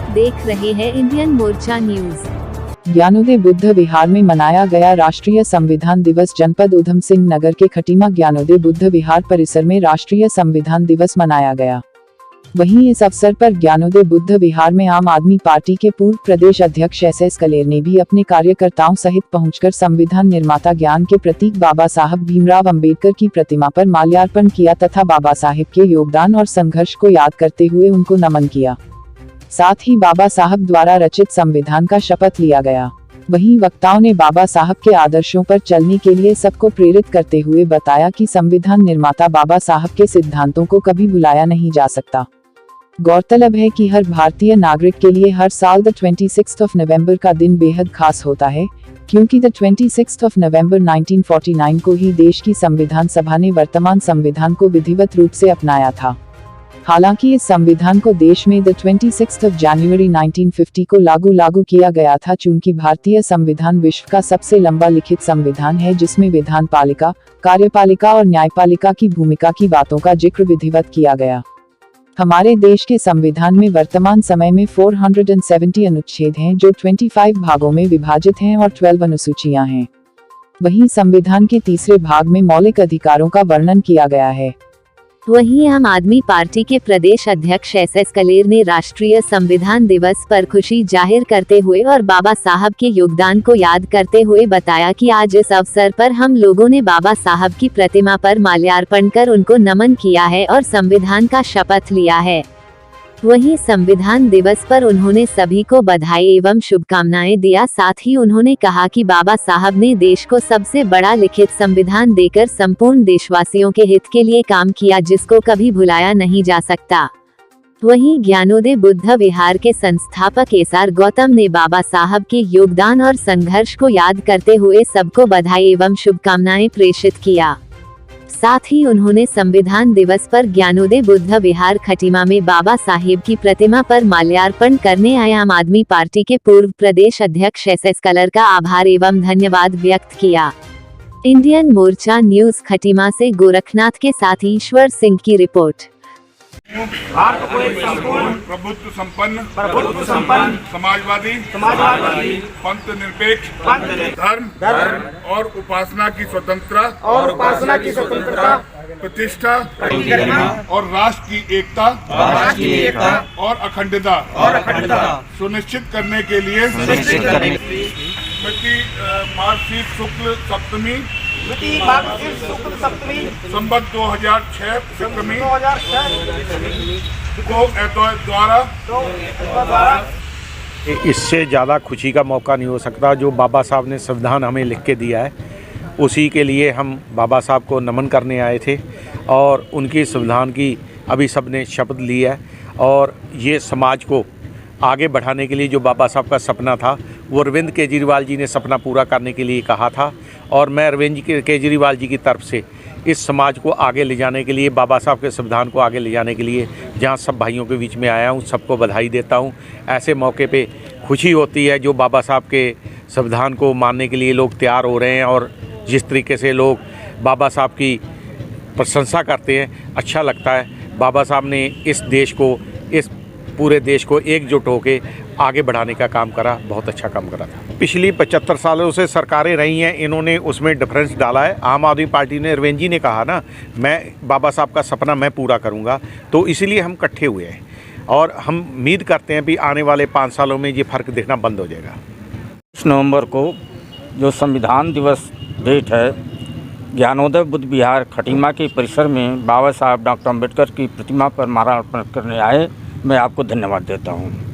आप देख रहे हैं इंडियन मोर्चा न्यूज। ज्ञानोदय बुद्ध विहार में मनाया गया राष्ट्रीय संविधान दिवस। जनपद ऊधम सिंह नगर के खटीमा ज्ञानोदय बुद्ध विहार परिसर में राष्ट्रीय संविधान दिवस मनाया गया। वहीं इस अवसर पर ज्ञानोदय बुद्ध विहार में आम आदमी पार्टी के पूर्व प्रदेश अध्यक्ष SS कलेर ने भी अपने कार्यकर्ताओं सहित पहुंचकर संविधान निर्माता ज्ञान के प्रतीक बाबा साहब भीमराव अंबेडकर की प्रतिमा पर माल्यार्पण किया तथा बाबा साहब के योगदान और संघर्ष को याद करते हुए उनको नमन किया। साथ ही बाबा साहब द्वारा रचित संविधान का शपथ लिया गया। वहीं वक्ताओं ने बाबा साहब के आदर्शों पर चलने के लिए सबको प्रेरित करते हुए बताया कि संविधान निर्माता बाबा साहब के सिद्धांतों को कभी भुलाया नहीं जा सकता। गौरतलब है कि हर भारतीय नागरिक के लिए हर साल 26 नवंबर का दिन बेहद खास होता है, क्योंकि 26 नवंबर 1949 को ही देश की संविधान सभा ने वर्तमान संविधान को विधिवत रूप से अपनाया था। हालांकि इस संविधान को देश में 26 जनवरी 1950 को लागू किया गया था। चूंकि भारतीय संविधान विश्व का सबसे लंबा लिखित संविधान है, जिसमें विधान पालिका, कार्यपालिका और न्यायपालिका की भूमिका की बातों का जिक्र विधिवत किया गया। हमारे देश के संविधान में वर्तमान समय में 470 अनुच्छेद हैं, जो 25 भागों में विभाजित हैं और 12 अनुसूचियां हैं। वहीं संविधान के तीसरे भाग में मौलिक अधिकारों का वर्णन किया गया है। वहीं आम आदमी पार्टी के प्रदेश अध्यक्ष SS कलेर ने राष्ट्रीय संविधान दिवस पर खुशी जाहिर करते हुए और बाबा साहब के योगदान को याद करते हुए बताया कि आज इस अवसर पर हम लोगों ने बाबा साहब की प्रतिमा पर माल्यार्पण कर उनको नमन किया है और संविधान का शपथ लिया है। वहीं संविधान दिवस पर उन्होंने सभी को बधाई एवं शुभकामनाएं दिया। साथ ही उन्होंने कहा कि बाबा साहब ने देश को सबसे बड़ा लिखित संविधान देकर संपूर्ण देशवासियों के हित के लिए काम किया, जिसको कभी भुलाया नहीं जा सकता। वहीं ज्ञानोदय बुद्ध विहार के संस्थापक SR गौतम ने बाबा साहब के योगदान और संघर्ष को याद करते हुए सबको बधाई एवं शुभकामनाएं प्रेषित किया। साथ ही उन्होंने संविधान दिवस पर ज्ञानोदय बुद्ध विहार खटीमा में बाबा साहेब की प्रतिमा पर माल्यार्पण करने आए आम आदमी पार्टी के पूर्व प्रदेश अध्यक्ष SS कलेर का आभार एवं धन्यवाद व्यक्त किया। इंडियन मोर्चा न्यूज खटीमा से गोरखनाथ के साथ ईश्वर सिंह की रिपोर्ट। भारत को एक संपूर्ण प्रभुत्व संपन्न समाजवादी पंथ निरपेक्ष धर्म और उपासना की स्वतंत्रता प्रतिष्ठा और राष्ट्र की एकता और अखंडता सुनिश्चित करने के लिए मार्गशीर्ष शुक्ल सप्तमी संवत 2006 द्वारा इससे ज़्यादा खुशी का मौका नहीं हो सकता। जो बाबा साहब ने संविधान हमें लिख के दिया है, उसी के लिए हम बाबा साहब को नमन करने आए थे और उनकी संविधान की अभी सबने शपथ ली है। और ये समाज को आगे बढ़ाने के लिए जो बाबा साहब का सपना था, वो अरविंद केजरीवाल जी ने सपना पूरा करने के लिए कहा था। और मैं अरविंद केजरीवाल जी की तरफ से इस समाज को आगे ले जाने के लिए, बाबा साहब के संविधान को आगे ले जाने के लिए जहां सब भाइयों के बीच में आया हूं, सबको बधाई देता हूं। ऐसे मौके पे खुशी होती है जो बाबा साहब के संविधान को मानने के लिए लोग तैयार हो रहे हैं और जिस तरीके से लोग बाबा साहब की प्रशंसा करते हैं, अच्छा लगता है। बाबा साहब ने इस देश को, इस पूरे देश को एकजुट होकर आगे बढ़ाने का काम करा, बहुत अच्छा काम करा था। पिछली 75 सालों से सरकारें रही हैं, इन्होंने उसमें डिफरेंस डाला है। आम आदमी पार्टी ने, अरविंद जी ने कहा ना, मैं बाबा साहब का सपना मैं पूरा करूंगा, तो इसीलिए हम इकट्ठे हुए हैं और हम उम्मीद करते हैं कि आने वाले 5 सालों में ये फ़र्क दिखना बंद हो जाएगा। 20 नवंबर को जो संविधान दिवस डेट है, ज्ञानोदय बुद्ध विहार खटीमा के परिसर में बाबा साहब डॉक्टर अम्बेडकर की प्रतिमा पर माल्यार्पण करने आए। मैं आपको धन्यवाद देता हूँ।